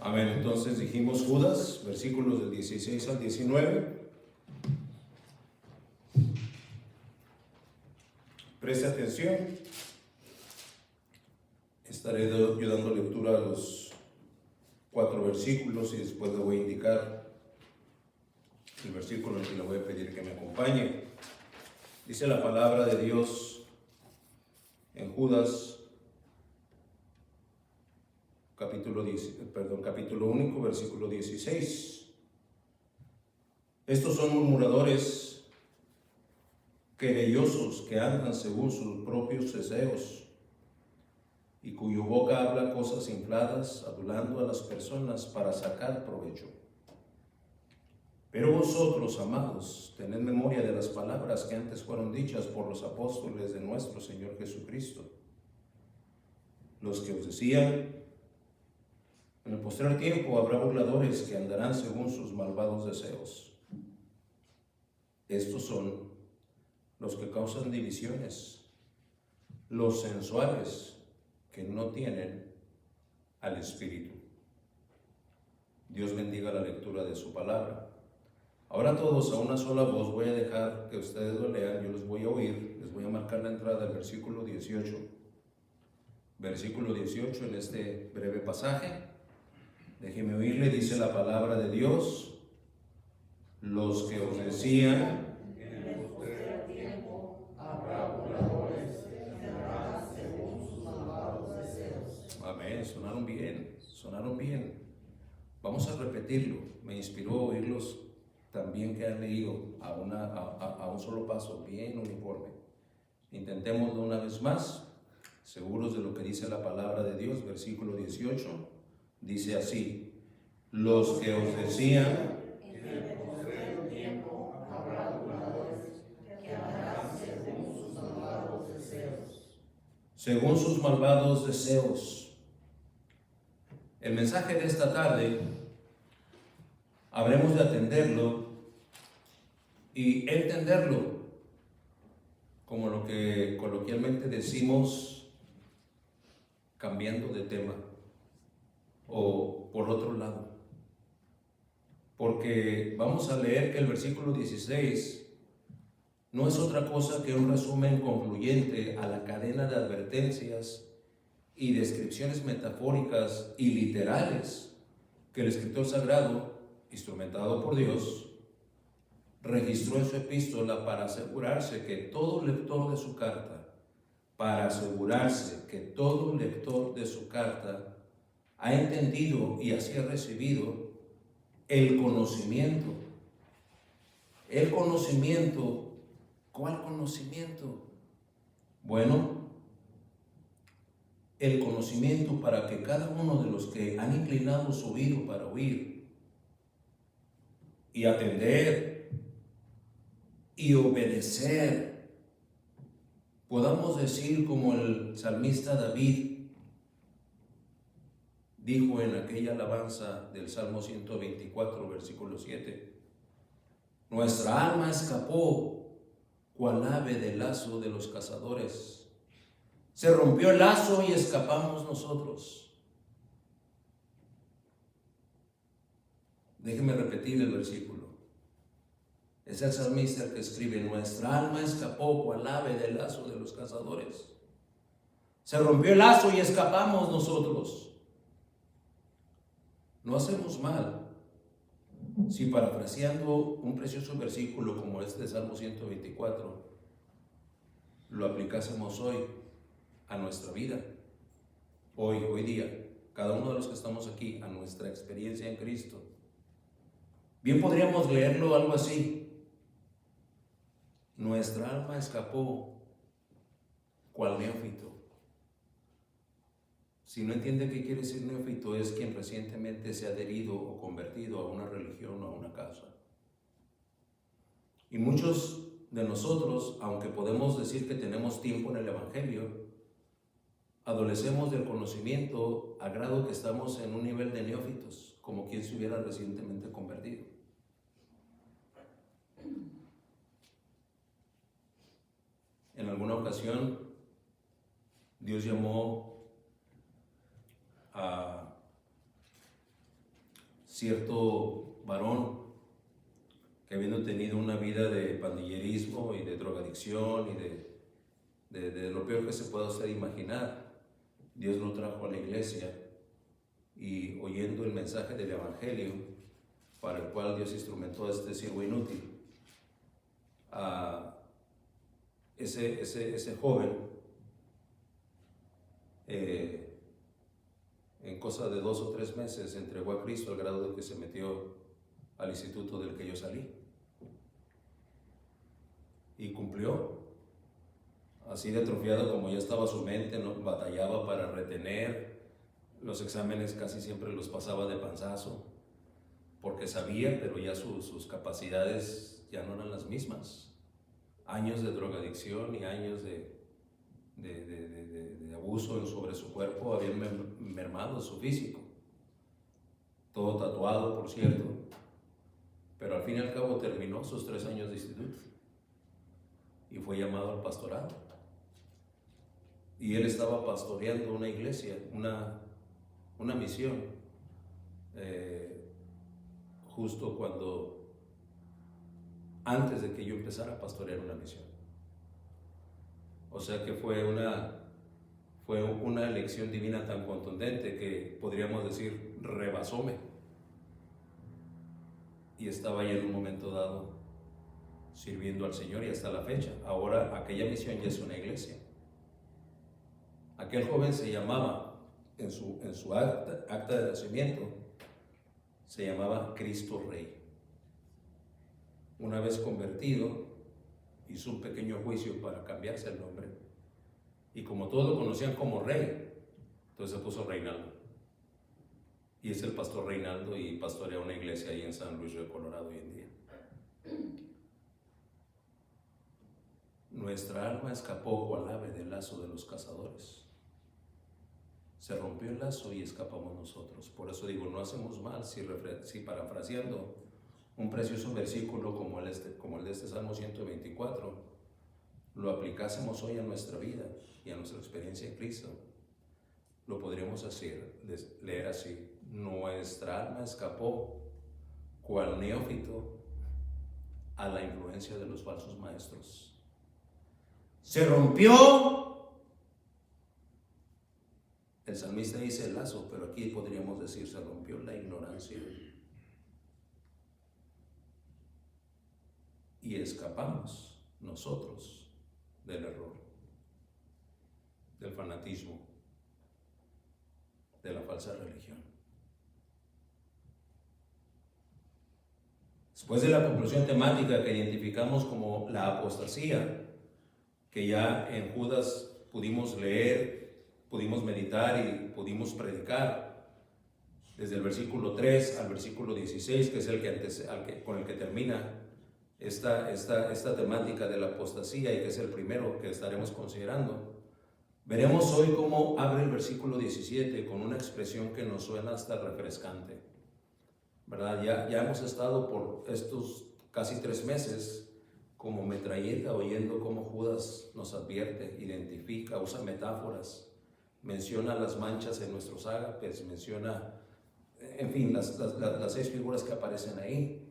Amén. Entonces dijimos Judas, versículos del 16 al 19. Preste atención. Estaré yo dando lectura a los 4 versículos y después le voy a indicar el versículo en el que le voy a pedir que me acompañe. Dice la palabra de Dios en Judas, capítulo único, versículo 16. Estos son murmuradores, querellosos, que andan según sus propios deseos, y cuya boca habla cosas infladas, adulando a las personas para sacar provecho. Pero vosotros, amados, tened memoria de las palabras que antes fueron dichas por los apóstoles de nuestro Señor Jesucristo, los que os decían: en el postrer tiempo habrá burladores que andarán según sus malvados deseos. Estos son los que causan divisiones, los sensuales, que no tienen al Espíritu. Dios bendiga la lectura de su palabra. Ahora todos a una sola voz voy a dejar que ustedes lo lean, yo los voy a oír, les voy a marcar la entrada del versículo 18. Versículo 18 en este breve pasaje. Déjeme oírle, dice la palabra de Dios: los que os decían: en el postrer tiempo habrá burladores que andarán según sus malvados deseos. Amén, sonaron bien, sonaron bien. Vamos a repetirlo. Me inspiró oírlos también que han leído a un solo paso, bien uniforme. Intentémoslo una vez más, seguros de lo que dice la palabra de Dios. Versículo 18 dice así: los que os decían: En el postrer tiempo habrá burladores que andarán según sus malvados deseos. según sus malvados deseos. El mensaje de esta tarde habremos de atenderlo y entenderlo como lo que coloquialmente decimos cambiando de tema, o por otro lado, porque vamos a leer que el versículo 16 no es otra cosa que un resumen concluyente a la cadena de advertencias y descripciones metafóricas y literales que el escritor sagrado, instrumentado por Dios, registró en su epístola para asegurarse que todo lector de su carta, ha entendido y así ha recibido el conocimiento. El conocimiento, ¿cuál conocimiento? Bueno, el conocimiento para que cada uno de los que han inclinado su oído para oír y atender y obedecer, podamos decir como el salmista David dijo en aquella alabanza del Salmo 124, versículo 7: nuestra alma escapó cual ave del lazo de los cazadores. Se rompió el lazo y escapamos nosotros. Déjeme repetir el versículo. Es el salmista el que escribe: nuestra alma escapó cual ave del lazo de los cazadores. Se rompió el lazo y escapamos nosotros. No hacemos mal si, parafraseando un precioso versículo como este de Salmo 124, lo aplicásemos hoy a nuestra vida, hoy día, cada uno de los que estamos aquí, a nuestra experiencia en Cristo. Bien podríamos leerlo algo así: nuestra alma escapó cual neófito. Si no entiende qué quiere decir neófito, es quien recientemente se ha adherido o convertido a una religión o a una causa. Y muchos de nosotros, aunque podemos decir que tenemos tiempo en el Evangelio, adolecemos del conocimiento a grado que estamos en un nivel de neófitos, como quien se hubiera recientemente convertido. En alguna ocasión, Dios llamó a cierto varón que, habiendo tenido una vida de pandillerismo y de drogadicción y de lo peor que se pueda usted imaginar, Dios lo trajo a la iglesia, y oyendo el mensaje del evangelio, para el cual Dios instrumentó a este siervo inútil, ese joven, en cosa de 2 o 3 meses, entregó a Cristo al grado de que se metió al instituto del que yo salí. Y cumplió. Así de atrofiado como ya estaba su mente, ¿no? Batallaba para retener los exámenes, casi siempre los pasaba de panzazo, porque sabía, pero ya sus capacidades ya no eran las mismas. Años de drogadicción y años de abuso sobre su cuerpo habían mermado su físico. Todo tatuado, por cierto, pero al fin y al cabo terminó sus 3 años de instituto y fue llamado al pastorado. Y él estaba pastoreando una iglesia, una misión, justo antes de que yo empezara a pastorear una misión. O sea que fue una elección divina tan contundente que podríamos decir rebasóme. Y estaba ya en un momento dado sirviendo al Señor, y hasta la fecha. Ahora aquella misión ya es una iglesia. Aquel joven se llamaba, en su acta de nacimiento, se llamaba Cristo Rey. Una vez convertido, hizo un pequeño juicio para cambiarse el nombre, y como todos lo conocían como Rey, entonces se puso Reinaldo, y es el pastor Reinaldo, y pastorea una iglesia ahí en San Luis de Colorado hoy en día. Nuestra alma escapó cual ave del lazo de los cazadores. Se rompió el lazo y escapamos nosotros. Por eso digo, no hacemos mal si parafraseando un precioso versículo como el de este Salmo 124, lo aplicásemos hoy a nuestra vida y a nuestra experiencia en Cristo. Lo podríamos leer así: nuestra alma escapó cual neófito a la influencia de los falsos maestros. Se rompió. El salmista dice el lazo, pero aquí podríamos decir se rompió la ignorancia. Y escapamos nosotros del error, del fanatismo, de la falsa religión. Después de la conclusión temática que identificamos como la apostasía, que ya en Judas pudimos leer, pudimos meditar y pudimos predicar, desde el versículo 3 al versículo 16, que es con el que termina esta temática de la apostasía, y que es el primero que estaremos considerando. Veremos hoy cómo abre el versículo 17 con una expresión que nos suena hasta refrescante, ¿verdad? Ya hemos estado por estos casi 3 meses como metralleta oyendo cómo Judas nos advierte, identifica, usa metáforas, menciona las manchas en nuestros ágapes, menciona, en fin, las 6 figuras que aparecen ahí.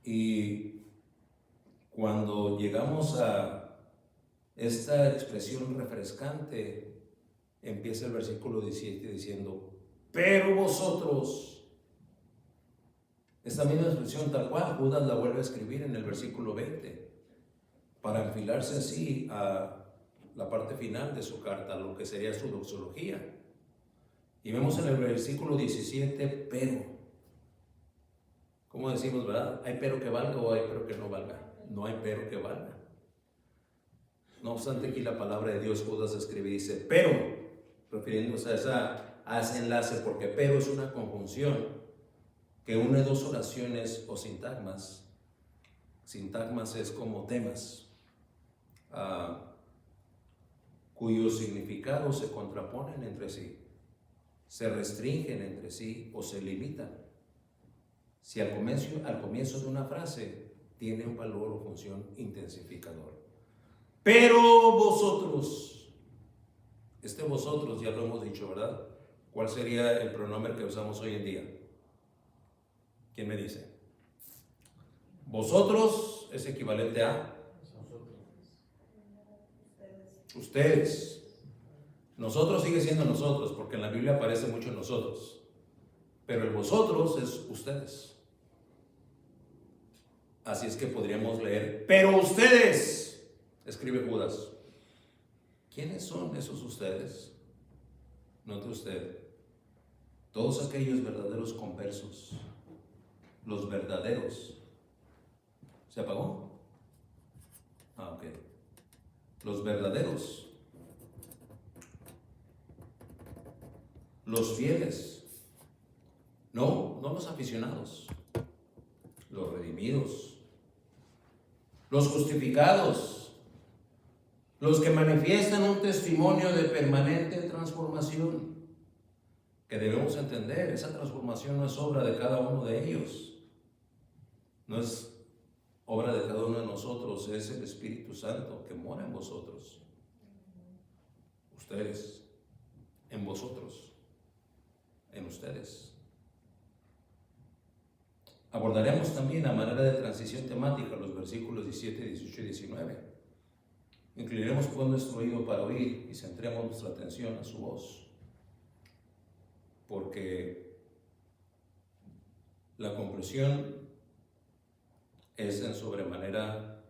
Y cuando llegamos a esta expresión refrescante, empieza el versículo 17 diciendo: pero vosotros. Esta misma expresión tal cual Judas la vuelve a escribir en el versículo 20 para enfilarse así a la parte final de su carta, lo que sería su doxología. Y vemos en el versículo 17, pero. ¿Cómo decimos, verdad? ¿Hay pero que valga o hay pero que no valga? No hay pero que valga. No obstante, aquí la palabra de Dios, Judas escribe y dice, pero, refiriéndose a ese enlace, porque pero es una conjunción que une 2 oraciones o sintagmas. Sintagmas es como temas, cuyos significados se contraponen entre sí, se restringen entre sí o se limitan. Si al comienzo de una frase tiene un valor o función intensificador. Pero vosotros, vosotros ya lo hemos dicho, ¿verdad? ¿cuál sería el pronombre que usamos hoy en día? ¿Quién me dice? Vosotros es equivalente a ustedes. Nosotros sigue siendo nosotros, porque en la Biblia aparece mucho nosotros. Pero el vosotros es ustedes. Así es que podríamos leer, pero ustedes, escribe Judas. ¿Quiénes son esos ustedes? Note usted, todos aquellos verdaderos conversos, los verdaderos. ¿Se apagó? Ok. Los verdaderos, los fieles, no los aficionados, los redimidos, los justificados, los que manifiestan un testimonio de permanente transformación, que debemos entender, esa transformación no es obra de cada uno de ellos, no es obra de cada uno de nosotros, es el Espíritu Santo que mora en vosotros, ustedes, en vosotros, en ustedes. Abordaremos también a manera de transición temática los versículos 17, 18 y 19. Inclinaremos pues nuestro oído para oír y centremos nuestra atención a su voz, porque la conclusión es en sobremanera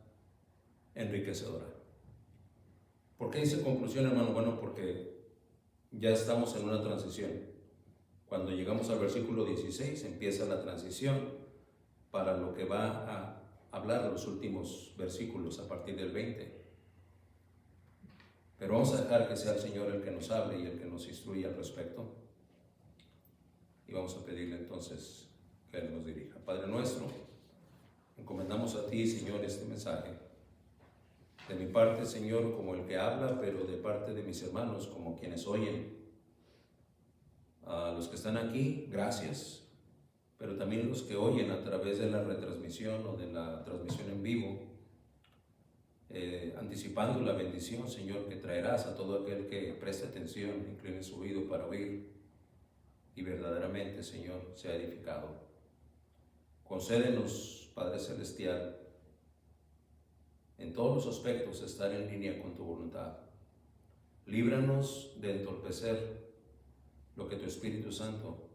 enriquecedora. ¿Por qué dice conclusión, hermano? Bueno, porque ya estamos en una transición. Cuando llegamos al versículo 16 empieza la transición para lo que va a hablar los últimos versículos a partir del 20. Pero vamos a dejar que sea el Señor el que nos hable y el que nos instruya al respecto. Y vamos a pedirle entonces que Él nos dirija. Padre nuestro, encomendamos a ti, Señor, este mensaje. De mi parte, Señor, como el que habla, pero de parte de mis hermanos, como quienes oyen. A los que están aquí, gracias. Pero también los que oyen a través de la retransmisión o de la transmisión en vivo, anticipando la bendición, Señor, que traerás a todo aquel que preste atención, incline su oído para oír y verdaderamente, Señor, sea edificado. Concédenos, Padre Celestial, en todos los aspectos estar en línea con tu voluntad. Líbranos de entorpecer lo que tu Espíritu Santo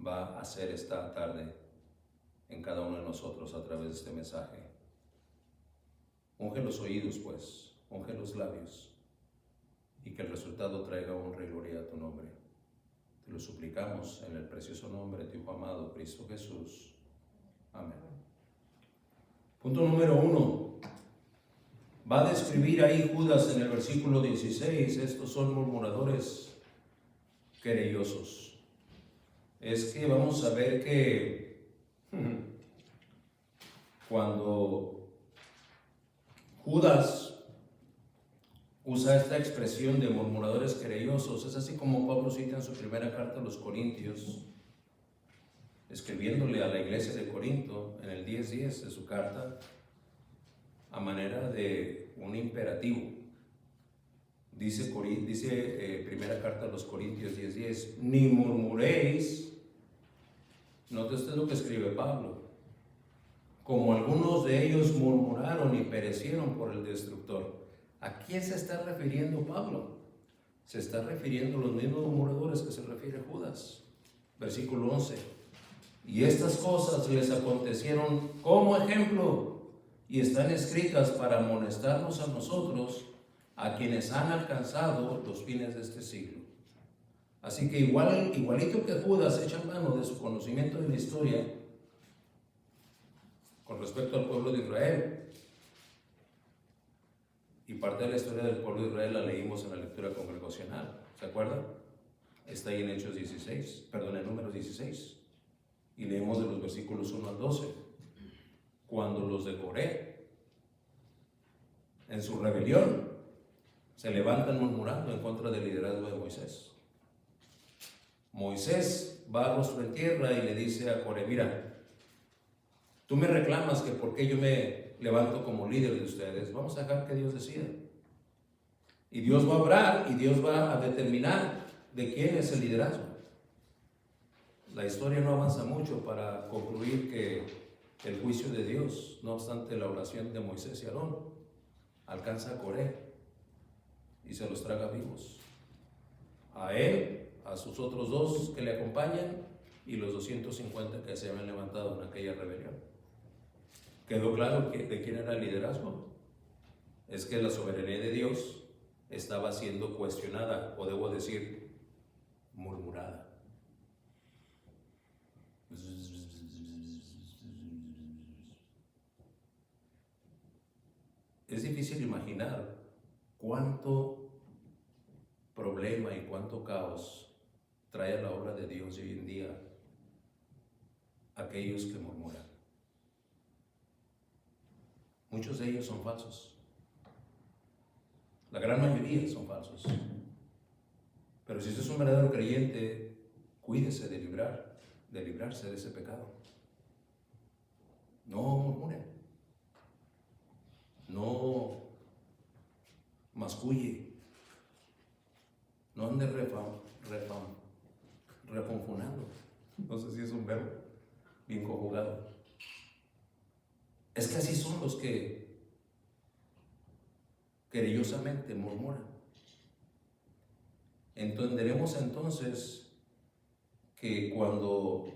va a hacer esta tarde en cada uno de nosotros a través de este mensaje. Unge los oídos, pues, unge los labios, y que el resultado traiga honra y gloria a tu nombre. Te lo suplicamos en el precioso nombre de tu Hijo amado, Cristo Jesús. Amén. Punto número 1. Va a describir ahí Judas en el versículo 16, estos son murmuradores querellosos. Es que vamos a ver que cuando Judas usa esta expresión de murmuradores querellosos, es así como Pablo cita en su primera carta a los Corintios, escribiéndole a la iglesia de Corinto en el 10:10 de su carta, a manera de un imperativo. Dice primera carta a los Corintios 10:10, ni murmuréis, note usted lo que escribe Pablo, como algunos de ellos murmuraron y perecieron por el destructor. ¿A quién se está refiriendo Pablo? Se está refiriendo a los mismos murmuradores que se refiere Judas. Versículo 11. Y estas cosas les acontecieron como ejemplo y están escritas para amonestarnos a nosotros, a quienes han alcanzado los fines de este siglo. Así que igualito que Judas echa mano de su conocimiento de la historia con respecto al pueblo de Israel, y parte de la historia del pueblo de Israel la leímos en la lectura congregacional, ¿se acuerdan? Está ahí en Hechos 16, perdón, en Números 16, y leemos de los versículos 1 al 12, cuando los de Coré, en su rebelión, se levantan murmurando en contra del liderazgo de Moisés. Moisés va rostro en tierra y le dice a Coré, mira, tú me reclamas que por qué yo me levanto como líder de ustedes, vamos a dejar que Dios decida. Y Dios va a obrar y Dios va a determinar ¿de quién es el liderazgo? La historia no avanza mucho para concluir que el juicio de Dios, no obstante la oración de Moisés y Aarón, alcanza a Coré y se los traga vivos. A él, a sus otros dos que le acompañan y los 250 que se habían levantado en aquella rebelión. ¿Quedó claro de quién era el liderazgo? Es que la soberanía de Dios estaba siendo cuestionada, o debo decir, murmurada. Es difícil imaginar cuánto problema y cuánto caos trae a la obra de Dios hoy en día aquellos que murmuran. Muchos de ellos son falsos. La gran mayoría son falsos. Pero si usted es un verdadero creyente, cuídese de librarse de ese pecado. No murmure. No masculle. No ande refunfunando. No sé si es un verbo bien conjugado. Es que así son los que querellosamente murmuran. Entenderemos entonces que cuando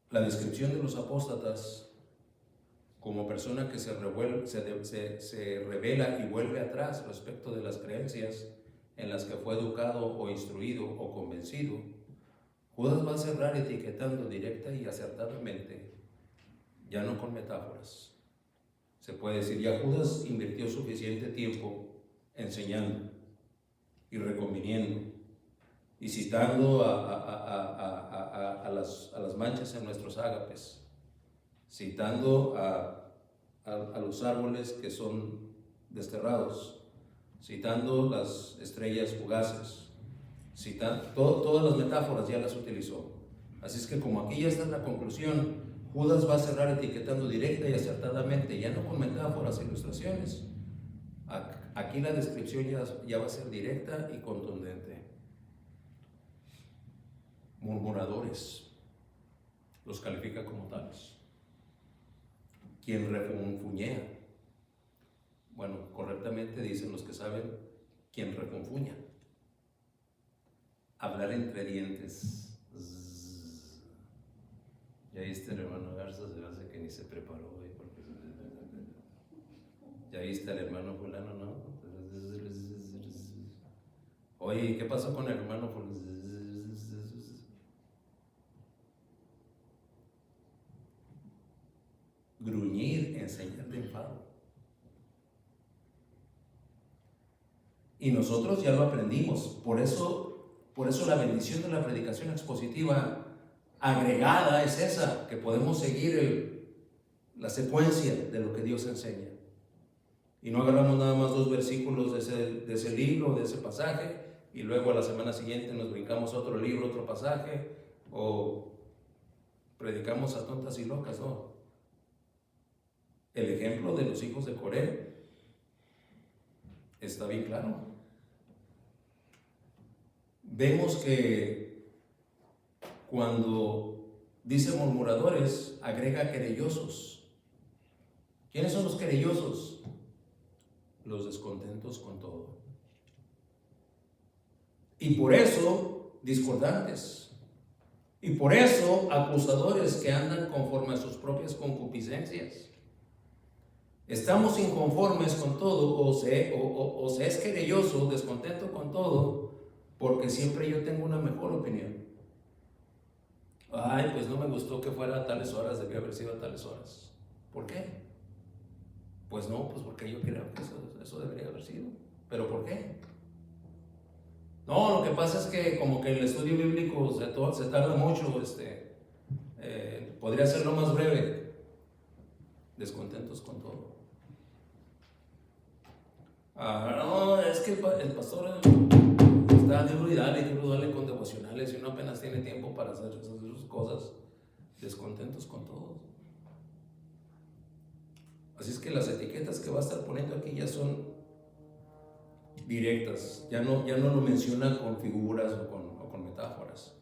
la descripción de los apóstatas como persona que se revela y vuelve atrás respecto de las creencias en las que fue educado o instruido o convencido, Judas va a cerrar etiquetando directa y acertadamente, ya no con metáforas. Se puede decir, ya Judas invirtió suficiente tiempo enseñando y reconviniendo y citando a las manchas en nuestros ágapes, citando a los árboles que son desterrados, citando las estrellas fugaces, citando todas las metáforas ya las utilizó. Así es que como aquí ya está la conclusión, Judas va a cerrar etiquetando directa y acertadamente, ya no con metáforas e ilustraciones. Aquí la descripción ya va a ser directa y contundente. Murmuradores, los califica como tales. Quien refunfuñea, bueno, correctamente dicen los que saben, quien refunfuña. Hablar entre dientes. Ya viste el hermano Garza, se me hace que ni se preparó hoy, porque ya viste al hermano fulano, ¿no? Oye, ¿qué pasó con el hermano fulano? Gruñir, enseñar de enfado. Y nosotros ya lo aprendimos, por eso la bendición de la predicación expositiva agregada es esa, que podemos seguir la secuencia de lo que Dios enseña. Y no agarramos nada más 2 versículos de ese libro, de ese pasaje, y luego a la semana siguiente nos brincamos otro libro, otro pasaje, o predicamos a tontas y locas, no. El ejemplo de los hijos de Coré está bien claro. Vemos que cuando dice murmuradores, agrega querellosos. ¿Quiénes son los querellosos? Los descontentos con todo. Y por eso, discordantes. Y por eso, acusadores que andan conforme a sus propias concupiscencias. Estamos inconformes con todo, o se es querelloso, descontento con todo, porque siempre yo tengo una mejor opinión. Ay, pues no me gustó que fuera a tales horas, debió haber sido a tales horas. ¿Por qué? Pues no, pues porque yo creo que eso debería haber sido. ¿Pero por qué? No, lo que pasa es que como que el estudio bíblico se tarda mucho, podría serlo más breve. Descontentos con todo. No, es que el pastor está duro y dale con devocionales y uno apenas tiene tiempo para hacer esas cosas. Descontentos con todo. Así es que las etiquetas que va a estar poniendo aquí ya son directas, ya no lo menciona con figuras o con metáforas,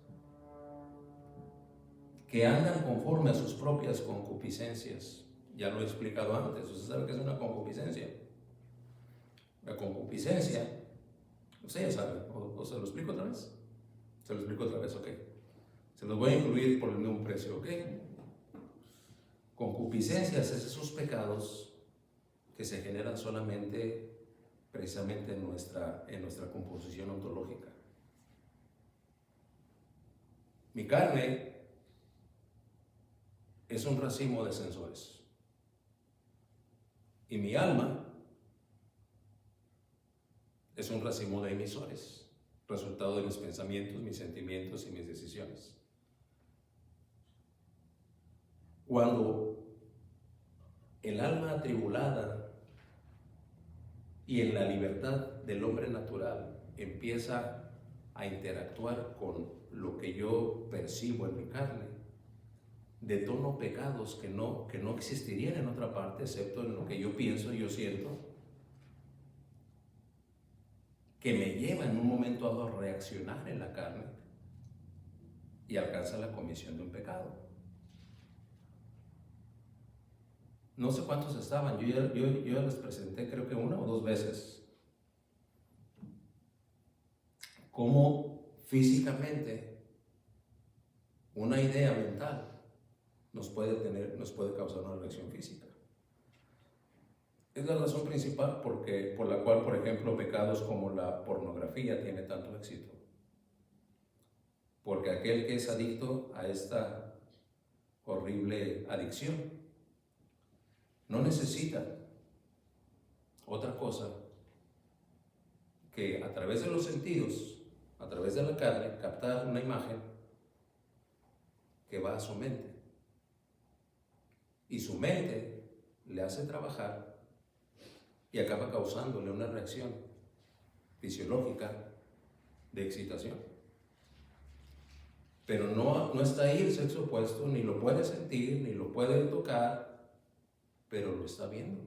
que andan conforme a sus propias concupiscencias. Ya lo he explicado antes. ¿Usted sabe qué es una concupiscencia? La concupiscencia, usted ya sabe, o se lo explico otra vez. Se lo explico otra vez, ok. Se los voy a incluir por el mismo precio, ok. Concupiscencias es esos pecados que se generan solamente, precisamente en nuestra composición ontológica. Mi carne es un racimo de sensores. Y mi alma es un racimo de emisores, resultado de mis pensamientos, mis sentimientos y mis decisiones. Cuando el alma atribulada y en la libertad del hombre natural empieza a interactuar con lo que yo percibo en mi carne, detono pecados que no existirían en otra parte, excepto en lo que yo pienso y yo siento, que me lleva en un momento dado a reaccionar en la carne y alcanza la comisión de un pecado. No sé cuántos estaban, yo ya les presenté creo que 1 o 2 veces cómo físicamente una idea mental nos puede causar una reacción física. Es la razón principal por la cual, por ejemplo, pecados como la pornografía tiene tanto éxito. Porque aquel que es adicto a esta horrible adicción no necesita otra cosa que a través de los sentidos, a través de la carne, captar una imagen que va a su mente. Y su mente le hace trabajar y acaba causándole una reacción fisiológica de excitación. Pero no está ahí el sexo opuesto, ni lo puede sentir, ni lo puede tocar, pero lo está viendo.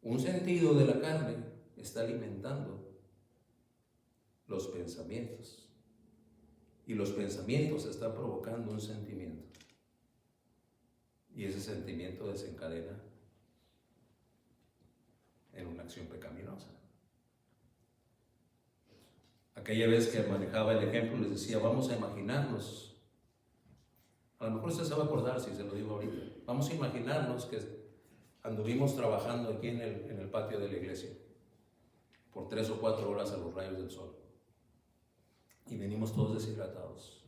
Un sentido de la carne está alimentando los pensamientos, y los pensamientos están provocando un sentimiento. Y ese sentimiento desencadena en una acción pecaminosa. Aquella vez que manejaba el ejemplo les decía, vamos a imaginarnos, a lo mejor usted se va a acordar si se lo digo ahorita, vamos a imaginarnos que anduvimos trabajando aquí en el patio de la iglesia por 3 o 4 horas a los rayos del sol y venimos todos deshidratados.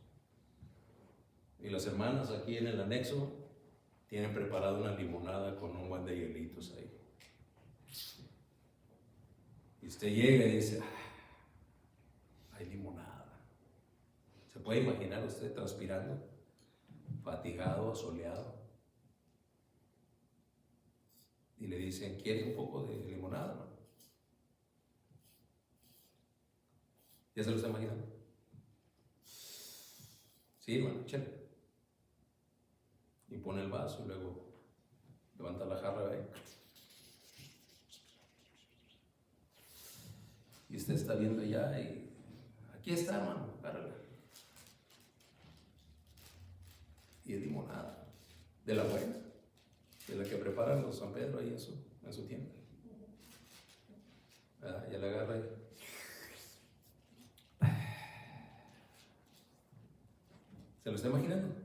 Y las hermanas aquí en el anexo tienen preparada una limonada con un buen de hielitos ahí. Y usted llega y dice, hay limonada. ¿Se puede imaginar usted transpirando, fatigado, asoleado? Y le dicen, ¿quiere un poco de limonada, no? ¿Ya se lo está imaginando? Sí, hermano, échale. Y pone el vaso y luego levanta la jarra, ¿ve? Y usted está viendo ya y aquí está, hermano, agárrala. Y es limonada, de la buena, de la que preparan los San Pedro ahí en su tienda. Ya la agarra y ¿se lo está imaginando?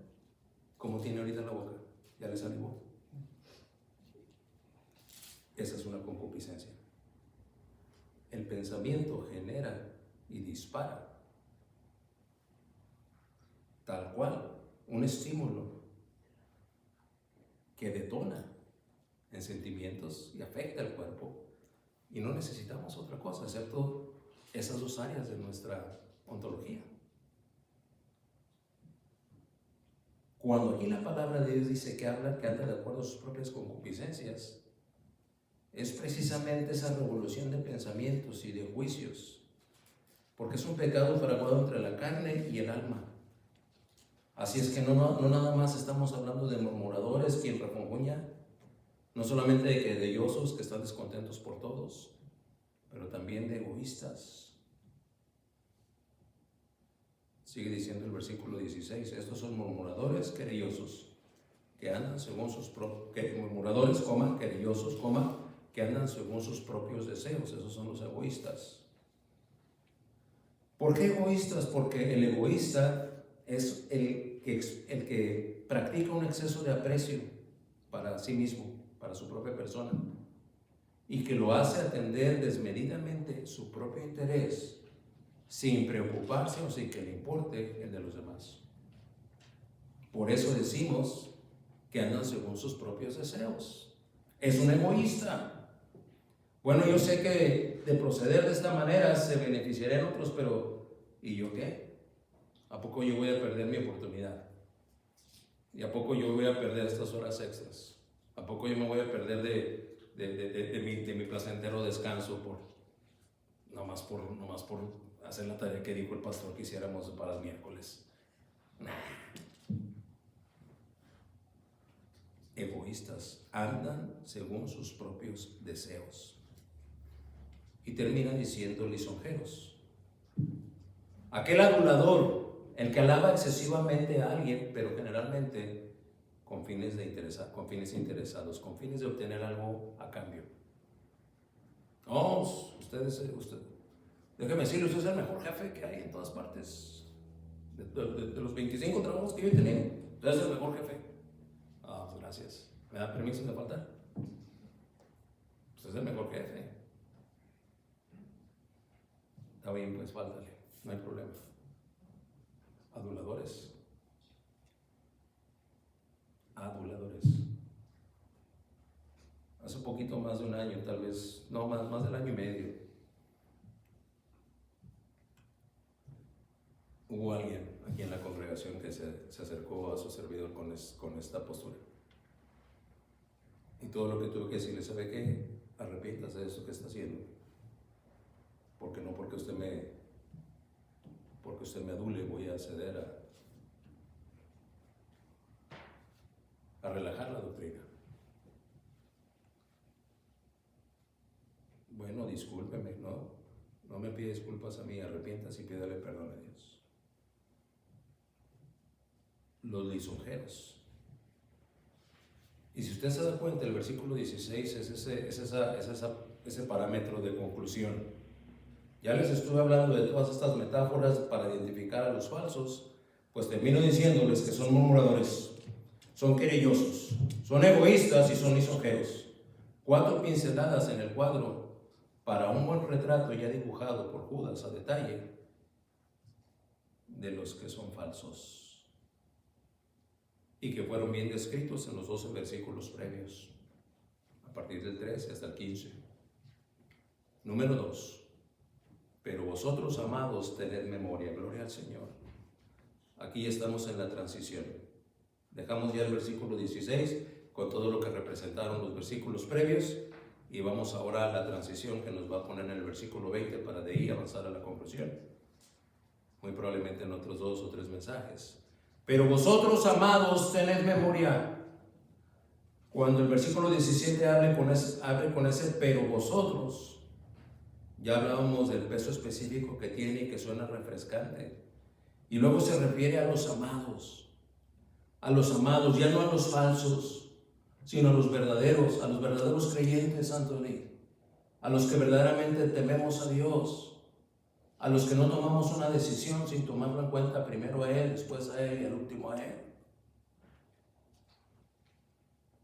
¿Cómo tiene ahorita en la boca? Ya le salivó. Esa es una concupiscencia. El pensamiento genera y dispara, tal cual, un estímulo que detona en sentimientos y afecta al cuerpo. Y no necesitamos otra cosa, excepto esas 2 áreas de nuestra ontología. Cuando aquí la palabra de Dios dice que anda de acuerdo a sus propias concupiscencias, es precisamente esa revolución de pensamientos y de juicios, porque es un pecado fraguado entre la carne y el alma. Así es que no nada más estamos hablando de murmuradores, quien refunfuña, no solamente de querellosos que están descontentos por todos, pero también de egoístas. Sigue diciendo el versículo 16, estos son murmuradores querellosos, que andan según sus propios, murmuradores, querellosos, que andan según sus propios deseos. Esos son los egoístas. ¿Por qué egoístas? Porque el egoísta es el que practica un exceso de aprecio para sí mismo, para su propia persona, y que lo hace atender desmedidamente su propio interés, sin preocuparse o sin que le importe el de los demás. Por eso decimos que andan según sus propios deseos. Es un egoísta. Bueno, yo sé que de proceder de esta manera se beneficiarán otros, pero ¿y yo qué? ¿A poco yo voy a perder mi oportunidad? ¿Y a poco yo voy a perder estas horas extras? ¿A poco yo me voy a perder de mi placentero descanso nomás por hacer la tarea que dijo el pastor que hiciéramos para el miércoles? Egoístas, andan según sus propios deseos. Y termina diciendo lisonjeros. Aquel adulador, el que alaba excesivamente a alguien, pero generalmente con fines interesados, con fines de obtener algo a cambio. No, déjeme decirle, usted es el mejor jefe que hay en todas partes. De los 25 trabajos que yo he tenido, usted es el mejor jefe. Pues gracias. ¿Me da permiso de faltar? Usted es el mejor jefe. Está bien, pues fáltale, no hay problema. Aduladores. Hace poquito más de un año, tal vez, no, más del año y medio, hubo alguien aquí en la congregación que se acercó a su servidor con esta postura. Y todo lo que tuve que decirle, ¿sabe qué? Arrepiéntase de eso que está haciendo. Porque no porque usted me adule voy a ceder a relajar la doctrina. Bueno, discúlpeme, no me pide disculpas a mí, arrepiéntase y pídale perdón a Dios. Los lisonjeros. Y si usted se da cuenta, el versículo 16 es ese parámetro de conclusión. Ya les estuve hablando de todas estas metáforas para identificar a los falsos, pues termino diciéndoles que son murmuradores, son querellosos, son egoístas y son lisonjeros. 4 pinceladas en el cuadro para un buen retrato ya dibujado por Judas a detalle de los que son falsos y que fueron bien descritos en los 12 versículos previos, a partir del 13 hasta el 15. Número 2. Pero vosotros, amados, tened memoria. Gloria al Señor. Aquí estamos en la transición. Dejamos ya el versículo 16 con todo lo que representaron los versículos previos y vamos ahora a la transición que nos va a poner en el versículo 20 para de ahí avanzar a la conclusión. Muy probablemente en otros 2 o 3 mensajes. Pero vosotros, amados, tened memoria. Cuando el versículo 17 abre con ese pero vosotros, ya hablábamos del peso específico que tiene y que suena refrescante. Y luego se refiere a los amados, ya no a los falsos, sino a los verdaderos creyentes, Anthony, a los que verdaderamente tememos a Dios, a los que no tomamos una decisión sin tomarlo en cuenta primero a Él, después a Él y al último a Él.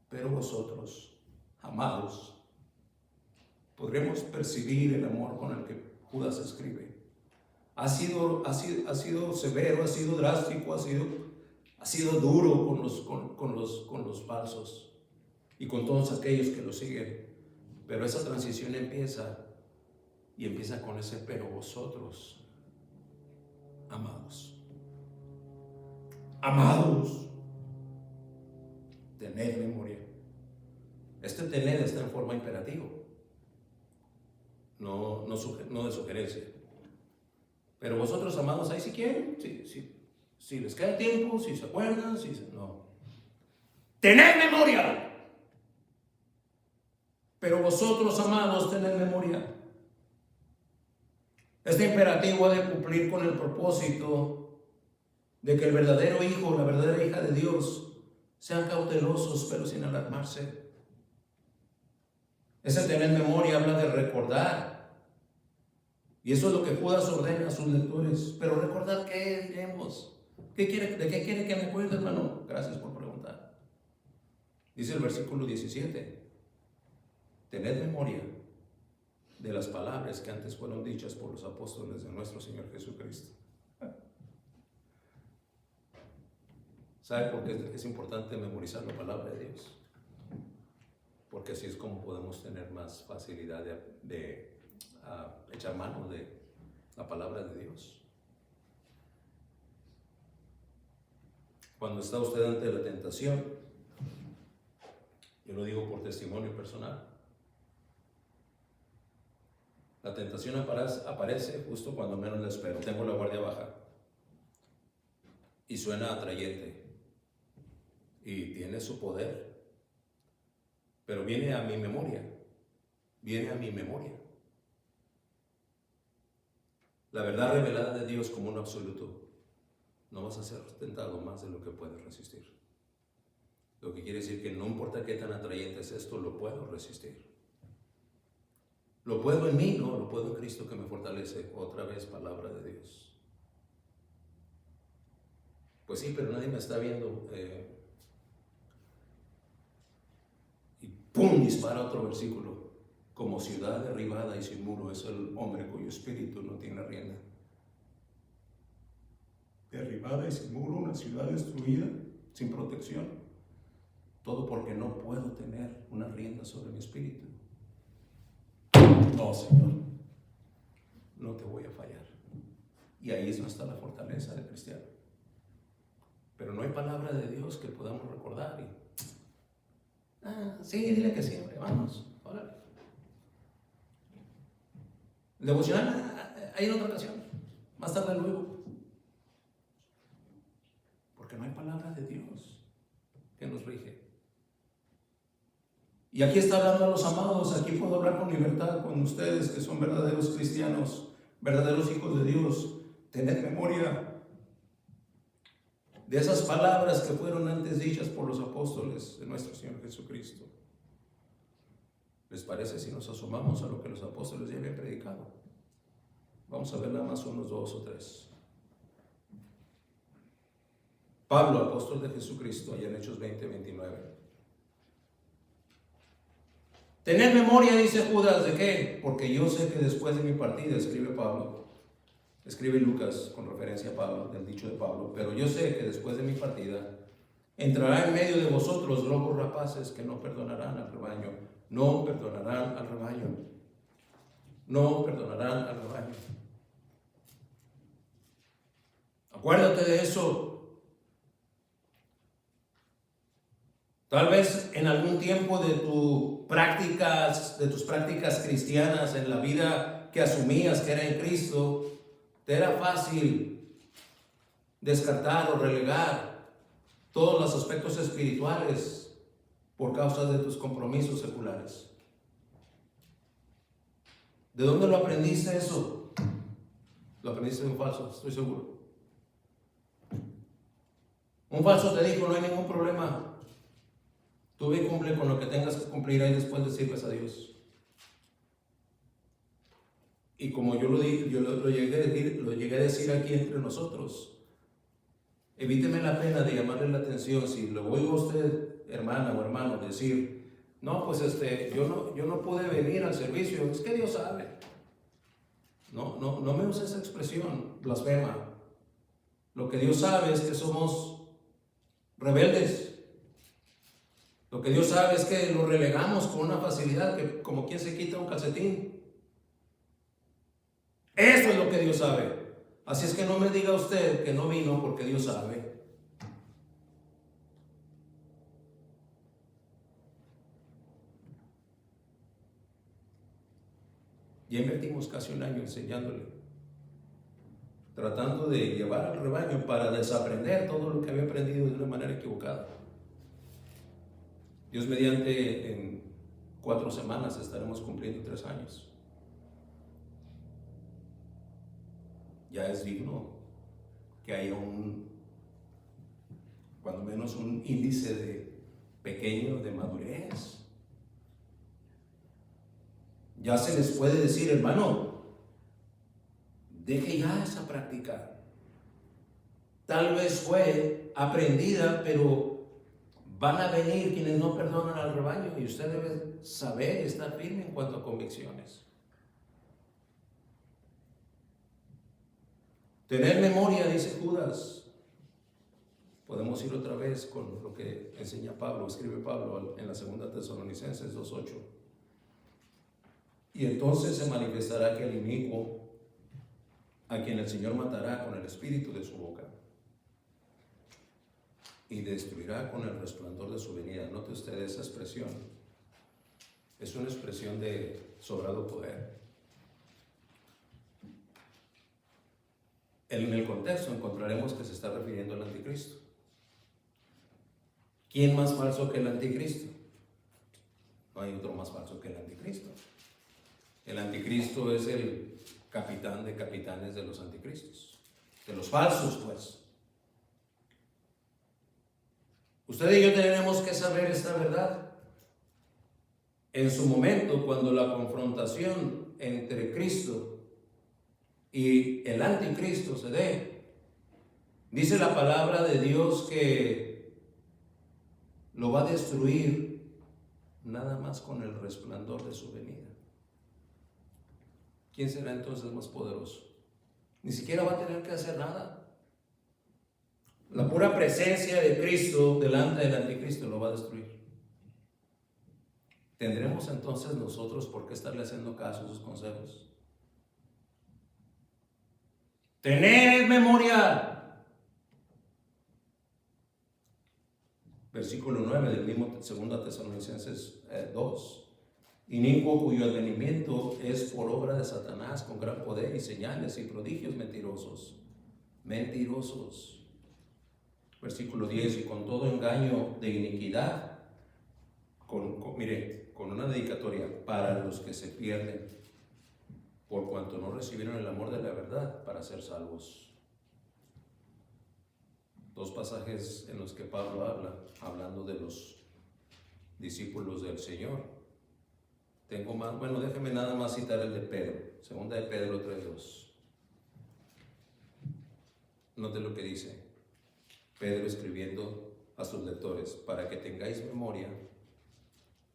Pero vosotros, amados, podremos percibir el amor con el que Judas escribe. Ha sido severo, ha sido drástico, ha sido duro con los falsos y con todos aquellos que lo siguen. Pero esa transición empieza con ese pero vosotros, amados, tened memoria. Este tener está en forma imperativa. No de sugerencia. Pero vosotros, amados, ahí si quieren, si les queda tiempo, si se acuerdan, no. ¡Tened memoria! Pero vosotros, amados, tened memoria. Este imperativo ha de cumplir con el propósito de que el verdadero hijo o la verdadera hija de Dios sean cautelosos pero sin alarmarse. Ese tener memoria habla de recordar. Y eso es lo que Judas ordena a sus lectores. Pero recordar, ¿qué diremos? ¿De qué quiere que me acuerde, hermano? Gracias por preguntar. Dice el versículo 17. Tened memoria de las palabras que antes fueron dichas por los apóstoles de nuestro Señor Jesucristo. ¿Sabe por qué es importante memorizar la palabra de Dios? Porque así es como podemos tener más facilidad de echar mano de la palabra de Dios. Cuando está usted ante la tentación, yo lo digo por testimonio personal, la tentación aparece justo cuando menos la espero. Tengo la guardia baja y suena atrayente y tiene su poder, pero viene a mi memoria. La verdad revelada de Dios como un absoluto. No vas a ser tentado más de lo que puedes resistir. Lo que quiere decir que no importa qué tan atrayente es esto, lo puedo resistir. Lo puedo en mí, no, lo puedo en Cristo que me fortalece. Otra vez, palabra de Dios. Pues sí, pero nadie me está viendo. Y ¡pum! Dispara otro versículo. Como ciudad derribada y sin muro es el hombre cuyo espíritu no tiene rienda. Derribada y sin muro, una ciudad destruida, sin protección. Todo porque no puedo tener una rienda sobre mi espíritu. No, Señor, no te voy a fallar. Y ahí es donde está la fortaleza del cristiano. Pero no hay palabra de Dios que podamos recordar. Sí, dile que siempre, vamos, órale. El devocional hay en otra ocasión, más tarde luego. Porque no hay palabra de Dios que nos rige. Y aquí está hablando a los amados, aquí puedo hablar con libertad con ustedes que son verdaderos cristianos, verdaderos hijos de Dios. Tened memoria de esas palabras que fueron antes dichas por los apóstoles de nuestro Señor Jesucristo. ¿Les parece si nos asomamos a lo que los apóstoles ya habían predicado? Vamos a ver nada más unos 2 o 3. Pablo, apóstol de Jesucristo, allá en Hechos 20:29. Tened memoria, dice Judas, ¿de qué? Porque yo sé que después de mi partida, escribe Pablo, escribe Lucas con referencia a Pablo, del dicho de Pablo, pero yo sé que después de mi partida entrará en medio de vosotros lobos rapaces que no perdonarán al rebaño, no perdonarán al rebaño, no perdonarán al rebaño. Acuérdate de eso. Tal vez en algún tiempo de tus prácticas cristianas, en la vida que asumías que era en Cristo, te era fácil descartar o relegar todos los aspectos espirituales por causa de tus compromisos seculares. ¿De dónde lo aprendiste eso? Lo aprendiste de un falso, estoy seguro. Un falso te dijo, no hay ningún problema. Tú ve y cumple con lo que tengas que cumplir ahí después de sirves a Dios. Y como yo lo dije, lo llegué a decir aquí entre nosotros, evíteme la pena de llamarle la atención si lo oigo a usted, hermana o hermano, decir, no, pues yo no pude venir al servicio, es que Dios sabe. No me use esa expresión blasfema. Lo que Dios sabe es que somos rebeldes. Lo que Dios sabe es que lo relegamos con una facilidad que como quien se quita un calcetín. Eso es lo que Dios sabe. Así es que no me diga usted que no vino porque Dios sabe. Ya invertimos casi un año enseñándole, tratando de llevar al rebaño para desaprender todo lo que había aprendido de una manera equivocada. Dios mediante, en 4 semanas estaremos cumpliendo 3 años. ya es digno que haya cuando menos un índice pequeño de madurez. Ya se les puede decir, hermano, deje ya esa práctica. Tal vez fue aprendida, pero van a venir quienes no perdonan al rebaño y usted debe saber y estar firme en cuanto a convicciones. Tener memoria, dice Judas. Podemos ir otra vez con lo que enseña Pablo, escribe Pablo en la segunda Tesalonicenses 2:8. Y entonces se manifestará que el inicuo, a quien el Señor matará con el espíritu de su boca y destruirá con el resplandor de su venida. Note usted esa expresión. Es una expresión de sobrado poder. En el contexto encontraremos que se está refiriendo al anticristo. ¿Quién más falso que el anticristo? No hay otro más falso que el anticristo. El anticristo es el capitán de capitanes de los anticristos, de los falsos, pues. Usted y yo tenemos que saber esta verdad. En su momento, cuando la confrontación entre Cristo y el anticristo se dé, dice la palabra de Dios que lo va a destruir nada más con el resplandor de su venida. ¿Quién será entonces más poderoso? Ni siquiera va a tener que hacer nada. La pura presencia de Cristo delante del anticristo lo va a destruir. ¿Tendremos entonces nosotros por qué estarle haciendo caso a sus consejos? Tened memoria. Versículo 9 del mismo 2 Tesalonicenses 2. Inicuo cuyo advenimiento es por obra de Satanás con gran poder y señales y prodigios mentirosos. Mentirosos. Versículo 10. Y con todo engaño de iniquidad, con una dedicatoria para los que se pierden, por cuanto no recibieron el amor de la verdad para ser salvos. Dos pasajes en los que Pablo habla, hablando de los discípulos del Señor. Tengo más, déjeme nada más citar el de Pedro, segunda de Pedro 3:2. Note lo que dice Pedro escribiendo a sus lectores: para que tengáis memoria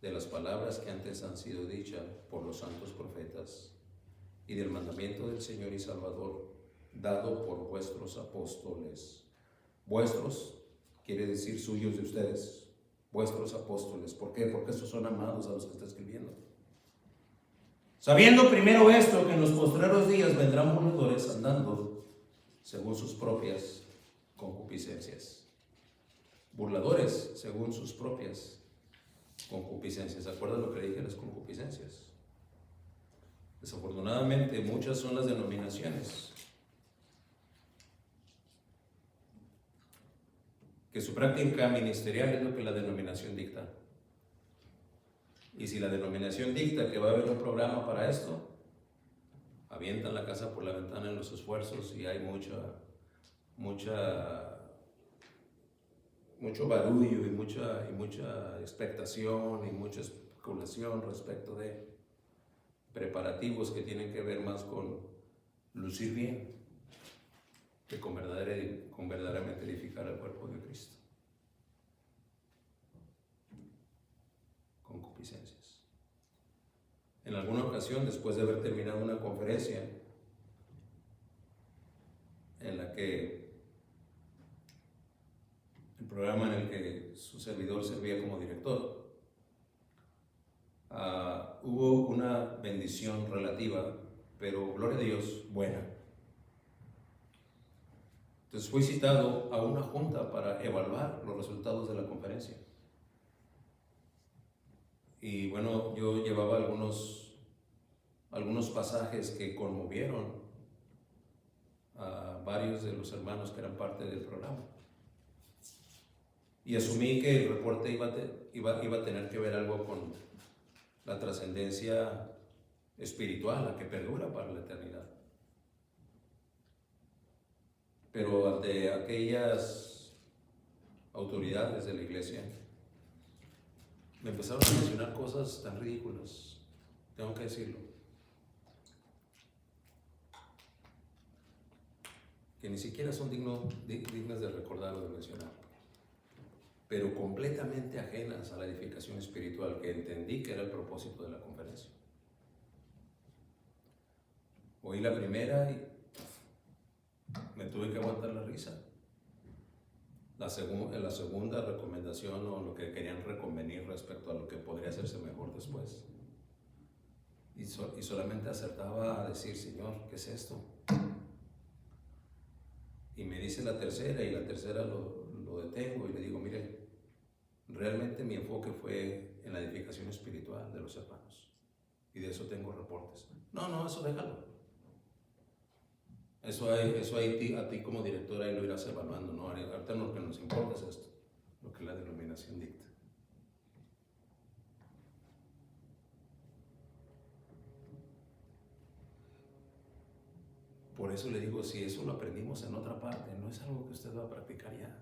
de las palabras que antes han sido dichas por los santos profetas y del mandamiento del Señor y Salvador dado por vuestros apóstoles. Vuestros quiere decir suyos de ustedes, vuestros apóstoles. ¿Por qué? Porque estos son amados a los que está escribiendo. Sabiendo primero esto, que en los postreros días vendrán burladores andando según sus propias concupiscencias. Burladores según sus propias concupiscencias. ¿Se acuerdan lo que le dije de las concupiscencias? Desafortunadamente muchas son las denominaciones que su práctica ministerial es lo que la denominación dicta. Y si la denominación dicta que va a haber un programa para esto, avientan la casa por la ventana en los esfuerzos y hay mucho barullo y mucha expectación y mucha especulación respecto de preparativos que tienen que ver más con lucir bien que con verdaderamente edificar el cuerpo de Cristo. Concupiscencias. En alguna ocasión, después de haber terminado una conferencia en la que el programa en el que su servidor servía como director, hubo una bendición relativa, pero gloria a Dios, buena. Entonces fui citado a una junta para evaluar los resultados de la conferencia. Y bueno, yo llevaba algunos pasajes que conmovieron a varios de los hermanos que eran parte del programa. Y asumí que el reporte iba a tener que ver algo con la trascendencia espiritual, la que perdura para la eternidad. Pero ante aquellas autoridades de la iglesia, me empezaron a mencionar cosas tan ridículas, tengo que decirlo, que ni siquiera son dignas de recordar o de mencionar, pero completamente ajenas a la edificación espiritual que entendí que era el propósito de la conferencia. Oí la primera y me tuve que aguantar la risa. La segunda recomendación, o lo que querían reconvenir respecto a lo que podría hacerse mejor después. Y solamente acertaba a decir: Señor, ¿qué es esto? Y me dice la tercera, y la tercera lo detengo y le digo: mire, realmente mi enfoque fue en la edificación espiritual de los hermanos. Y de eso tengo reportes. No, eso déjalo. Eso a ti como directora ahí lo irás evaluando, ¿no? Ahorita lo que nos importa es esto, lo que la denominación dicta. Por eso le digo, si eso lo aprendimos en otra parte, no es algo que usted va a practicar ya.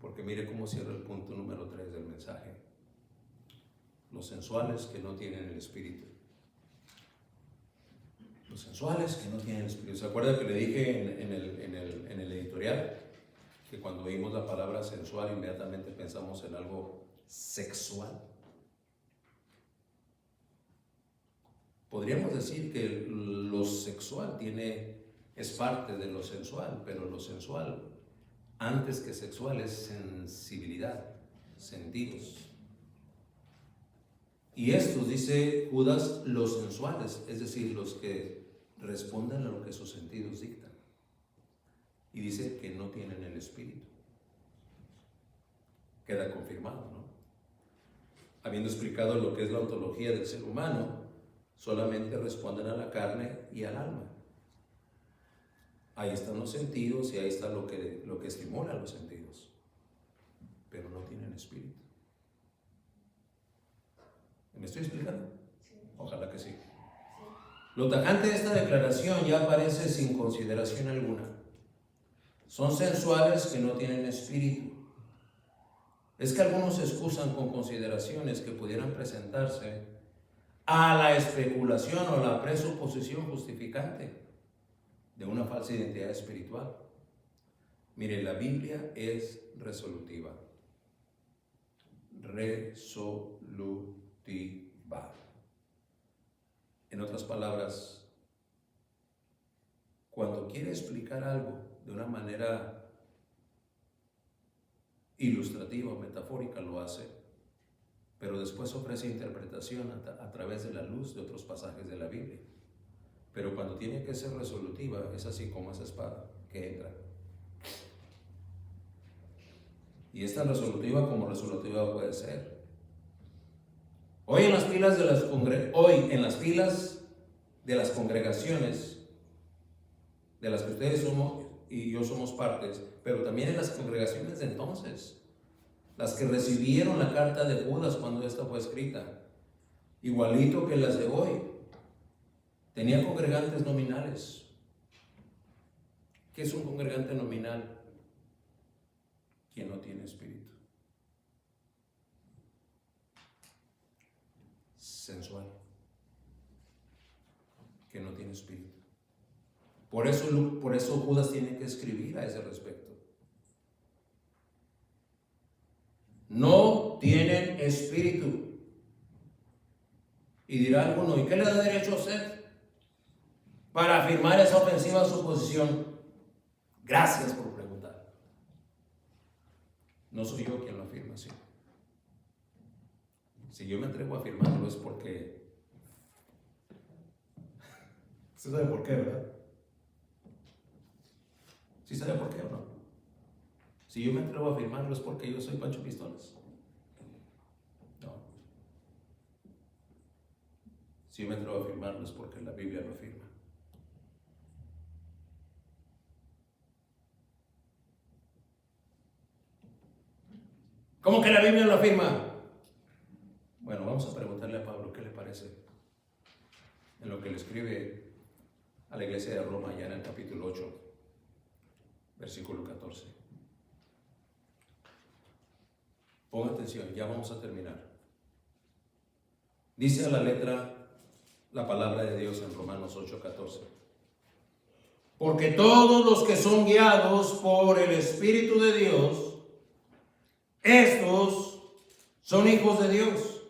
Porque mire cómo cierra el punto número 3 del mensaje. Los sensuales que no tienen el espíritu. Los sensuales que no tienen el espíritu. ¿Se acuerda que le dije en el editorial que cuando oímos la palabra sensual inmediatamente pensamos en algo sexual? Podríamos decir que lo sexual es parte de lo sensual, pero lo sensual, antes que sexual, es sensibilidad, sentidos. Y estos, dice Judas, los sensuales, es decir, los que responden a lo que sus sentidos dictan. Y dice que no tienen el espíritu. Queda confirmado, ¿no? Habiendo explicado lo que es la ontología del ser humano, solamente responden a la carne y al alma. Ahí están los sentidos y ahí está lo que estimula los sentidos, pero no tienen espíritu. ¿Me estoy explicando? Sí. Ojalá que sí. Lo tajante de esta declaración ya aparece sin consideración alguna. Son sensuales que no tienen espíritu. Es que algunos se excusan con consideraciones que pudieran presentarse a la especulación o la presuposición justificante de una falsa identidad espiritual. Mire, la Biblia es resolutiva. Resolutiva. En otras palabras, cuando quiere explicar algo de una manera ilustrativa o metafórica, lo hace, pero después ofrece interpretación a través de la luz de otros pasajes de la Biblia. Pero cuando tiene que ser resolutiva, es así como esa espada que entra. Y es tan resolutiva como resolutiva puede ser. Hoy en las filas de las congregaciones de las que ustedes y yo somos partes, pero también en las congregaciones de entonces, las que recibieron la carta de Judas cuando esta fue escrita, igualito que las de hoy, tenía congregantes nominales. ¿Qué es un congregante nominal? Quien no tiene espíritu. Sensual. Que no tiene espíritu. Por eso Judas tiene que escribir a ese respecto. No tienen espíritu. Y dirá alguno: ¿y qué le da derecho a usted para afirmar esa ofensiva suposición? Gracias por preguntar. No soy yo quien lo afirma, sí. Si yo me atrevo a afirmarlo es porque... ¿Usted sabe por qué, verdad? ¿Sí sabe por qué o no? Si yo me atrevo a afirmarlo es porque yo soy Pancho Pistolas. No. Si yo me atrevo a afirmarlo es porque la Biblia lo afirma. ¿Cómo que la Biblia lo afirma? Bueno, vamos a preguntarle a Pablo qué le parece en lo que le escribe a la iglesia de Roma, ya en el capítulo 8, versículo 14. Ponga atención, ya vamos a terminar. Dice a la letra la palabra de Dios en Romanos 8:14. Porque todos los que son guiados por el Espíritu de Dios, estos son hijos de Dios.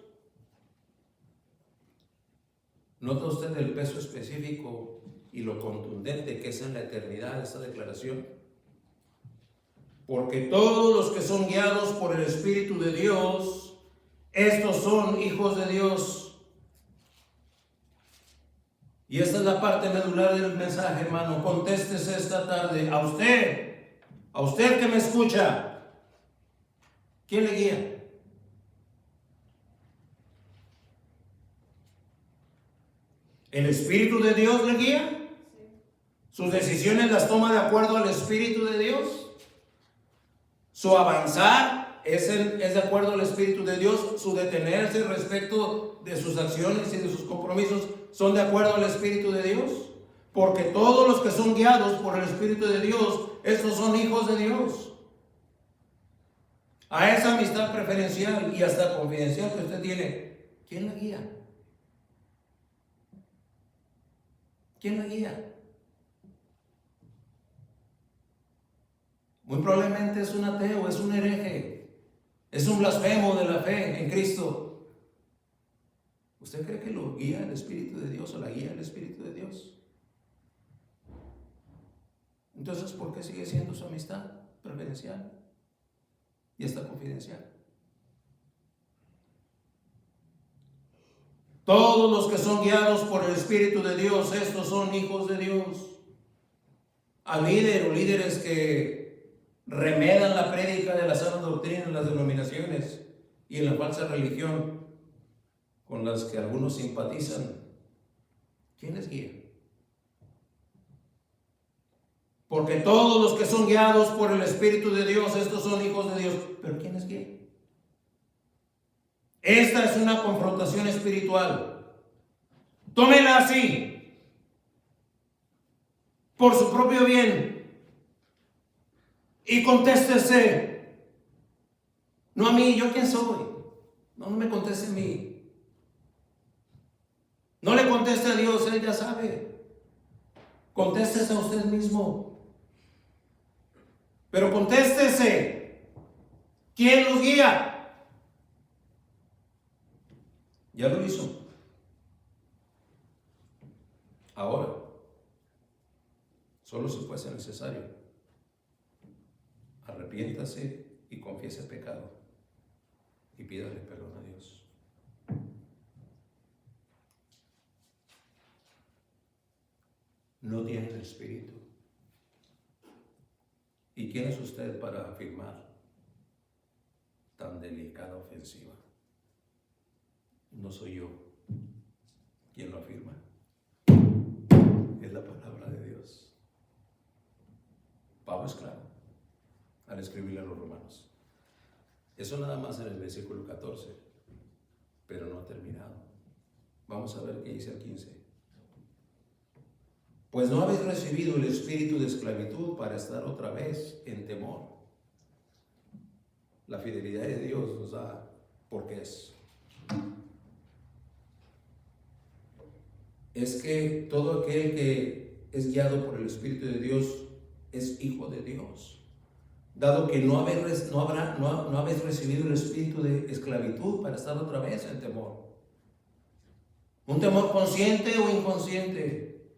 ¿Nota usted el peso específico y lo contundente que es en la eternidad esta declaración? Porque todos los que son guiados por el Espíritu de Dios, estos son hijos de Dios. Y esta es la parte medular del mensaje, hermano. Contéstese esta tarde. A usted que me escucha, ¿quién le guía? ¿El Espíritu de Dios le guía? ¿Sus decisiones las toma de acuerdo al Espíritu de Dios? ¿Su avanzar es de acuerdo al Espíritu de Dios? ¿Su detenerse respecto de sus acciones y de sus compromisos son de acuerdo al Espíritu de Dios? Porque todos los que son guiados por el Espíritu de Dios, estos son hijos de Dios. A esa amistad preferencial y hasta confidencial que usted tiene, ¿quién la guía? ¿Quién la guía? Muy probablemente es un ateo, es un hereje, es un blasfemo de la fe en Cristo. ¿Usted cree que lo guía el Espíritu de Dios o la guía el Espíritu de Dios? Entonces, ¿por qué sigue siendo su amistad preferencial y hasta confidencial? Todos los que son guiados por el Espíritu de Dios, estos son hijos de Dios. Al líder o líderes que remedan la prédica de la sana doctrina en las denominaciones y en la falsa religión con las que algunos simpatizan, ¿quién les guía? Porque todos los que son guiados por el Espíritu de Dios, estos son hijos de Dios. ¿Pero quién les guía? Esta es una confrontación espiritual. Tómela así, por su propio bien, y contéstese. No a mí, ¿yo quién soy? No me conteste a mí. No le conteste a Dios, Él ya sabe. Contéstese a usted mismo. Pero contéstese. ¿Quién los guía? Ya lo hizo. Ahora, solo si fuese necesario, arrepiéntase y confiese el pecado y pídale perdón a Dios. No tiene el Espíritu. ¿Y quién es usted para afirmar tan delicada ofensiva? No soy yo quien lo afirma. Es la palabra de Dios. Pablo es claro al escribirle a los romanos. Eso nada más en el versículo 14, pero no ha terminado. Vamos a ver qué dice el 15. Pues no habéis recibido el espíritu de esclavitud para estar otra vez en temor. La fidelidad de Dios nos da porqués. Es que todo aquel que es guiado por el Espíritu de Dios es hijo de Dios. Dado que no habéis recibido el espíritu de esclavitud para estar otra vez en temor. Un temor consciente o inconsciente,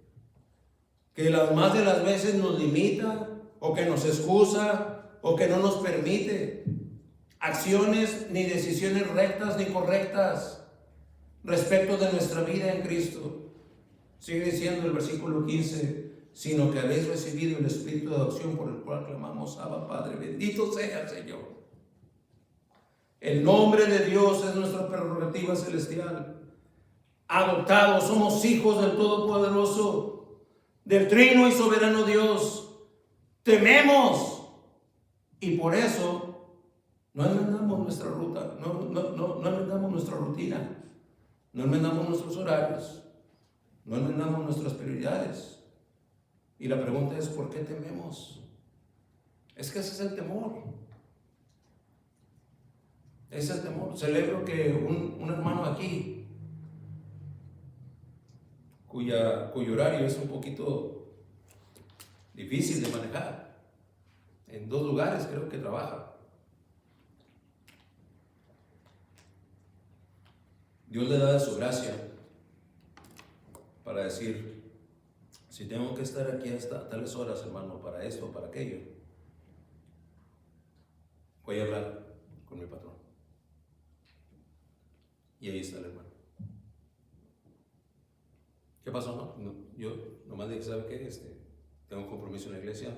que las más de las veces nos limita, o que nos excusa, o que no nos permite acciones ni decisiones rectas ni correctas respecto de nuestra vida en Cristo. Sigue diciendo el versículo 15, sino que habéis recibido el espíritu de adopción por el cual clamamos, Abba Padre, bendito sea el Señor. El nombre de Dios es nuestra prerrogativa celestial. Adoptados, somos hijos del Todopoderoso, del Trino y Soberano Dios. Tememos y por eso no enmendamos nuestra ruta, no enmendamos nuestra rutina, no enmendamos nuestros horarios, no enmendamos nuestras prioridades, Y la pregunta es, ¿por qué tememos? Es que ese es el temor. Ese es el temor. Celebro que un hermano aquí, cuyo horario es un poquito difícil de manejar, en 2 lugares creo que trabaja. Dios le da de su gracia para decir, si tengo que estar aquí hasta tales horas, hermano, para esto o para aquello, voy a hablar con mi patrón. Y ahí está el hermano. ¿Qué pasó? No, yo nomás dije, ¿sabe qué? Tengo un compromiso en la iglesia,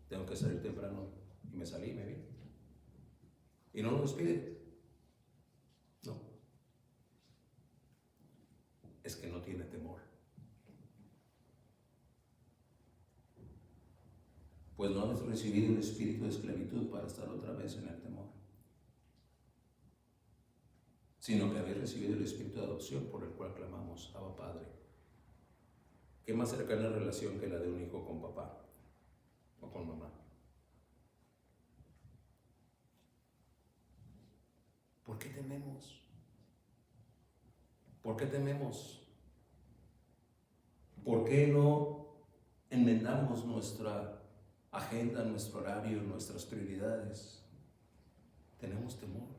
tengo que salir temprano. Y me salí, me vine. Y no lo despide. No. Es que no tiene temor. Pues no has recibido el espíritu de esclavitud para estar otra vez en el temor, sino que habéis recibido el espíritu de adopción por el cual clamamos, Abba Padre. ¿Qué más cercana relación que la de un hijo con papá o con mamá? ¿Por qué tememos? ¿Por qué tememos? ¿Por qué no enmendamos nuestra agenda, nuestro horario, nuestras prioridades? Tenemos temor.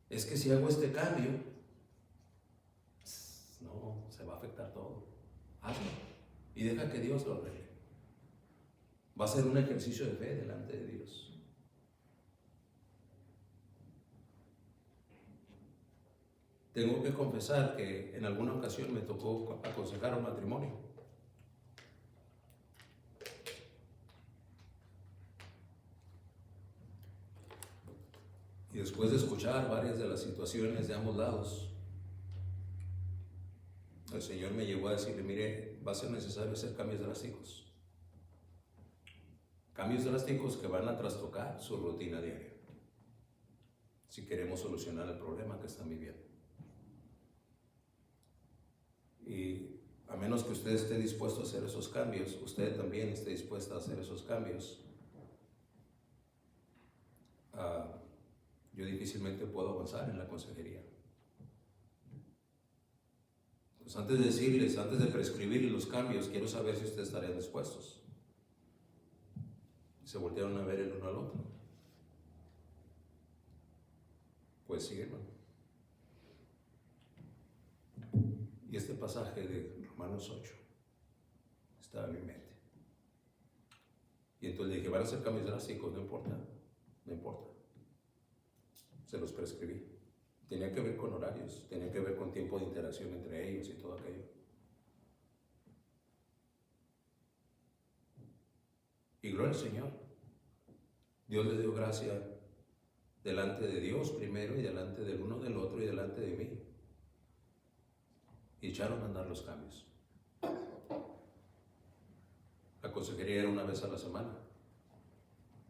Es que si hago este cambio, no, se va a afectar todo. Hazlo y deja que Dios lo arregle. Va a ser un ejercicio de fe delante de Dios. Tengo que confesar que en alguna ocasión me tocó aconsejar un matrimonio. Y después de escuchar varias de las situaciones de ambos lados, el Señor me llevó a decirle, mire, va a ser necesario hacer cambios drásticos. Cambios drásticos que van a trastocar su rutina diaria, si queremos solucionar el problema que están viviendo. Y a menos que usted esté dispuesto a hacer esos cambios, usted también esté dispuesta a hacer esos cambios, yo difícilmente puedo avanzar en la consejería. Pues antes de decirles, antes de prescribirles los cambios, quiero saber si ustedes estarían dispuestos. Se voltearon a ver el uno al otro. Pues sí, hermano. Y este pasaje de Romanos 8 estaba en mi mente. Y entonces le dije, van a hacer cambios drásticos, no importa, no importa. Se los prescribí. Tenía que ver con horarios, tenía que ver con tiempo de interacción entre ellos y todo aquello. Y gloria al Señor. Dios le dio gracia delante de Dios primero y delante del uno del otro y delante de mí. Y echaron a andar los cambios. La consejería era una vez a la semana.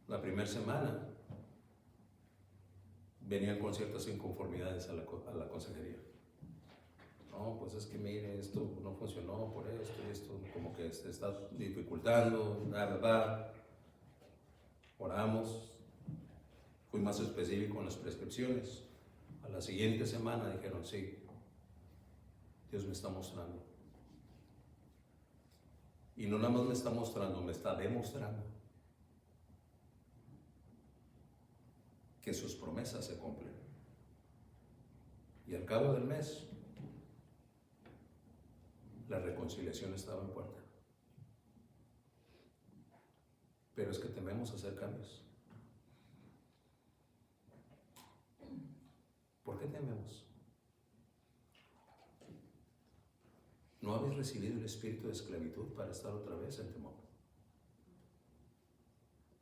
La primera semana venían con ciertas inconformidades a la consejería. No, pues es que mire, esto no funcionó por esto como que se está dificultando, Oramos, fui más específico en las prescripciones. A la siguiente semana dijeron, sí, Dios me está mostrando. Y no nada más me está mostrando, me está demostrando que sus promesas se cumplen. Y al cabo del mes, la reconciliación estaba en puerta. Pero es que tememos hacer cambios. ¿Por qué tememos? ¿No habéis recibido el espíritu de esclavitud para estar otra vez en temor?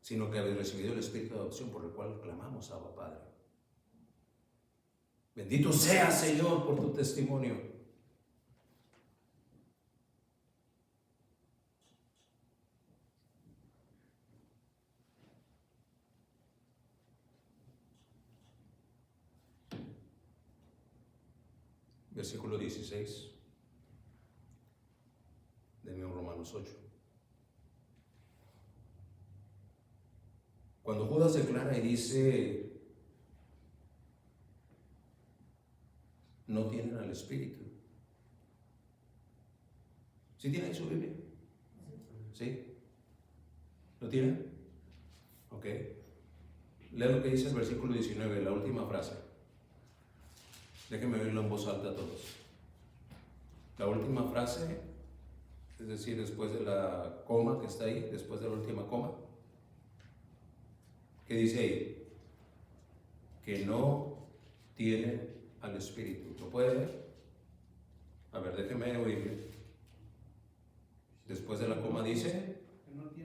Sino que habéis recibido el espíritu de adopción por el cual clamamos, Abba Padre. Bendito sea, Señor, por tu testimonio. Versículo 16 de Romanos 8. Cuando Judas declara y dice, no tienen al Espíritu. ¿Sí tienen su Biblia? ¿Sí? ¿Lo tienen? Ok. Lea lo que dice el versículo 19, la última frase. Déjenme oírlo en voz alta a todos. La última frase, es decir, después de la coma que está ahí, después de la última coma. ¿Qué dice ahí? Que no tienen al Espíritu. ¿Lo puede ver? A ver, déjenme oírlo. Después de la coma dice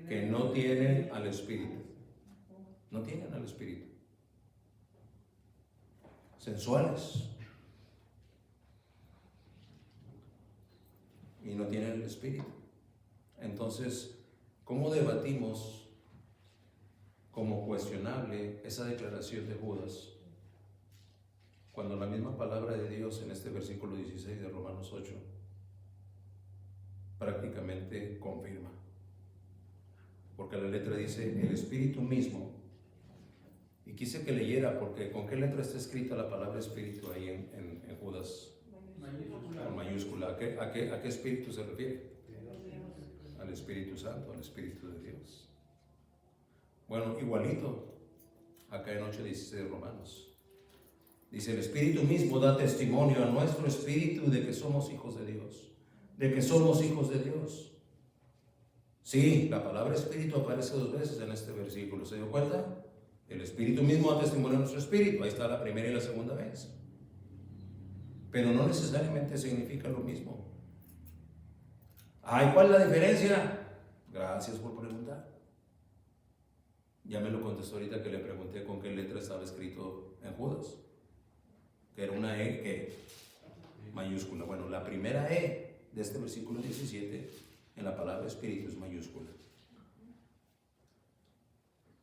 que no tienen al Espíritu. No tienen al Espíritu. Sensuales. Y no tienen el Espíritu. Entonces, ¿cómo debatimos como cuestionable esa declaración de Judas cuando la misma palabra de Dios en este versículo 16 de Romanos 8 prácticamente confirma? Porque la letra dice el Espíritu mismo, y quise que leyera porque ¿con qué letra está escrita la palabra Espíritu ahí en Judas? Con mayúscula. ¿A qué Espíritu se refiere? Al Espíritu Santo, al Espíritu de Dios. Bueno, igualito acá en 8:16 de Romanos dice el Espíritu mismo da testimonio a nuestro espíritu de que somos hijos de Dios, de que somos hijos de Dios. Sí, la palabra Espíritu aparece 2 veces en este versículo, ¿se dio cuenta? El Espíritu mismo da testimonio a nuestro espíritu, ahí está la primera y la segunda vez, pero no necesariamente significa lo mismo. Ay, ¿cuál es la diferencia? Gracias por preguntar. Ya me lo contestó ahorita que le pregunté con qué letra estaba escrito en Judas, que era una E que mayúscula. Bueno, la primera E de este versículo 17 en la palabra Espíritu es mayúscula.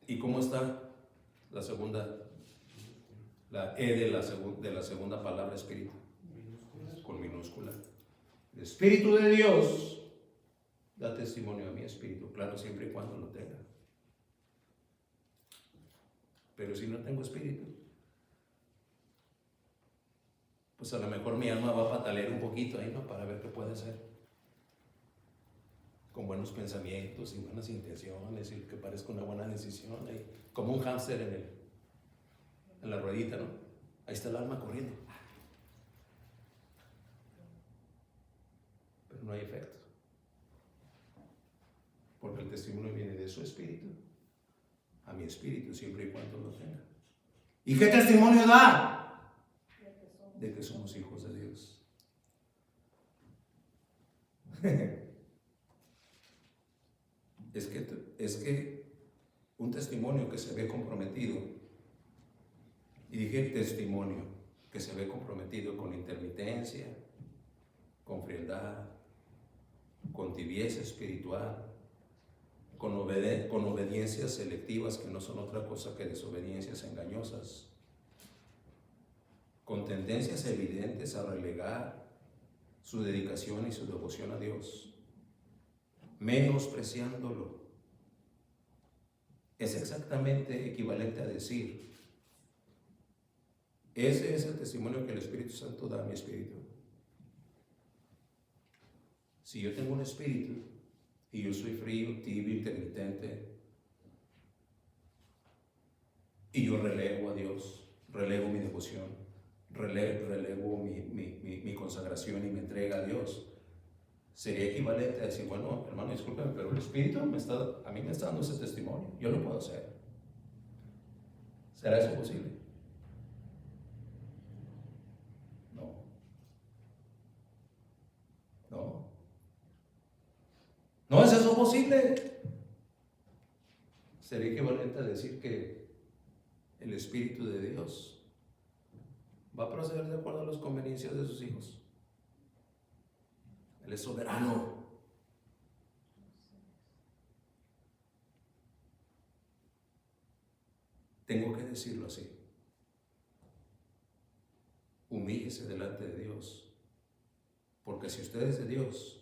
¿Y cómo está la segunda? La E de la segunda palabra Espíritu, con minúscula. El Espíritu de Dios da testimonio a mi espíritu, claro, siempre y cuando lo tenga. Pero si no tengo espíritu, pues a lo mejor mi alma va a patalear un poquito ahí, ¿no? Para ver qué puede hacer. Con buenos pensamientos y buenas intenciones y que parezca una buena decisión, ahí, como un hámster en la ruedita, ¿no? Ahí está el alma corriendo. Pero no hay efecto. Porque el testimonio viene de su espíritu a mi espíritu, siempre y cuando lo tenga. ¿Y qué testimonio da? De que somos hijos de Dios. Es que un testimonio que se ve comprometido, y dije testimonio que se ve comprometido con intermitencia, con frialdad, con tibieza espiritual, con obediencias selectivas que no son otra cosa que desobediencias engañosas, con tendencias evidentes a relegar su dedicación y su devoción a Dios, menospreciándolo, es exactamente equivalente a decir: ese es el testimonio que el Espíritu Santo da a mi espíritu. Si yo tengo un espíritu y yo soy frío, tibio, intermitente, y yo relego a Dios, relego mi devoción, relego mi consagración y mi entrega a Dios, sería equivalente a decir: bueno, hermano, discúlpeme, pero el Espíritu a mí me está dando ese testimonio, yo lo puedo hacer. ¿Será eso posible? ¿No es eso posible? Sería equivalente a decir que el Espíritu de Dios va a proceder de acuerdo a las conveniencias de sus hijos. Él es soberano. Tengo que decirlo así. Humíllese delante de Dios, porque si usted es de Dios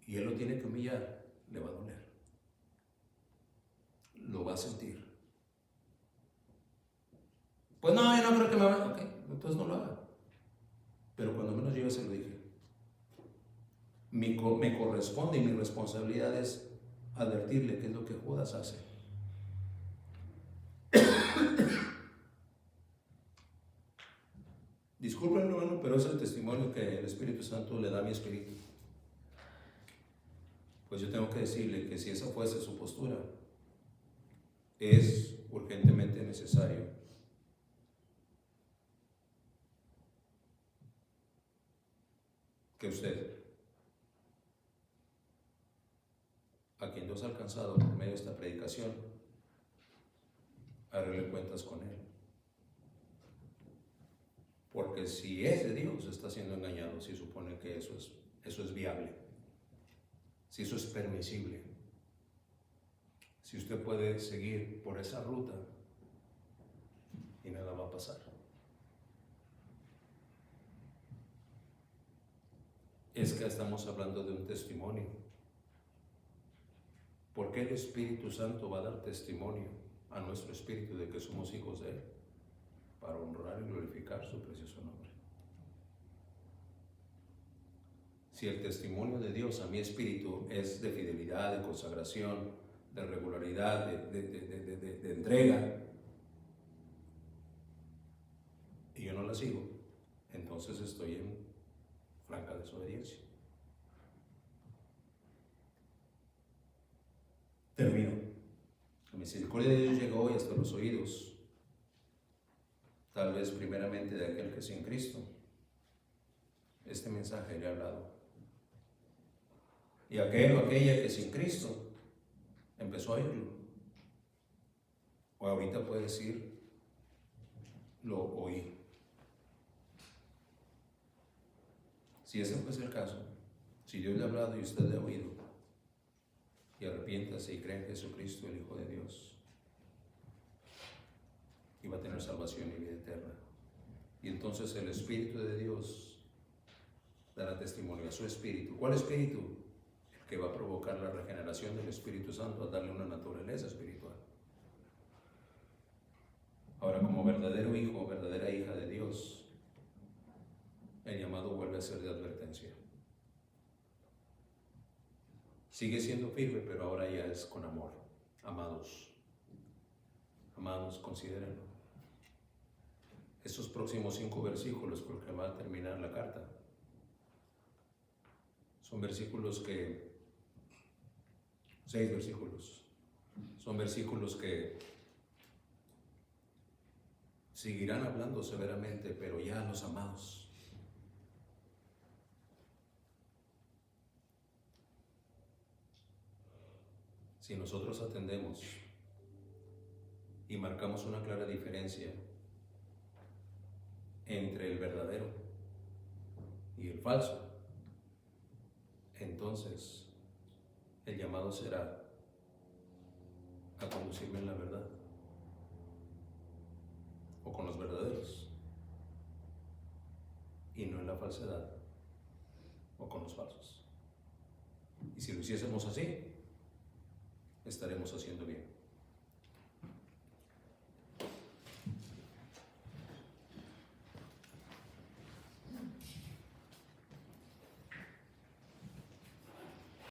y Él lo tiene que humillar, le va a doler. lo va a sentir. Pues no, yo no creo que me vaya. Ok, entonces no lo haga. Pero cuando menos yo ya se lo dije. Me corresponde y mi responsabilidad es advertirle qué es lo que Judas hace. Disculpen, hermano, pero es el testimonio que el Espíritu Santo le da a mi espíritu. Pues yo tengo que decirle que si esa fuese su postura, es urgentemente necesario que usted, a quien Dios ha alcanzado por medio de esta predicación, arregle cuentas con él. Porque si es de Dios, está siendo engañado si supone que eso es viable, si eso es permisible. Si usted puede seguir por esa ruta y nada va a pasar. Es que estamos hablando de un testimonio. ¿Por qué el Espíritu Santo va a dar testimonio a nuestro espíritu de que somos hijos de Él? Para honrar y glorificar su precioso nombre. Si el testimonio de Dios a mi espíritu es de fidelidad, de consagración, de regularidad, de entrega, y yo no la sigo, entonces estoy en franca desobediencia. Termino. La misericordia de Dios llegó hoy hasta los oídos, tal vez primeramente de aquel que es en Cristo. Este mensaje le ha hablado. Y aquel o aquella que es en Cristo empezó a oírlo. O ahorita puede decir, lo oí. Si ese fuese el caso, si Dios le ha hablado y usted le ha oído, y arrepiéntase y cree en Jesucristo, el Hijo de Dios, y va a tener salvación y vida eterna. Y entonces el Espíritu de Dios dará testimonio a su espíritu. ¿Cuál espíritu? El que va a provocar la regeneración del Espíritu Santo, a darle una naturaleza espiritual. Ahora, como verdadero hijo o verdadera hija de Dios, el llamado vuelve a ser de advertencia. Sigue siendo firme, pero ahora ya es con amor. Amados, considérenlo. Estos próximos 5 versículos, porque va a terminar la carta, son versículos que, 6 versículos, son versículos que seguirán hablando severamente, pero ya a los amados. Si nosotros atendemos y marcamos una clara diferencia entre el verdadero y el falso, entonces el llamado será a conducirme en la verdad o con los verdaderos y no en la falsedad o con los falsos. Y si lo hiciésemos así, estaremos haciendo bien.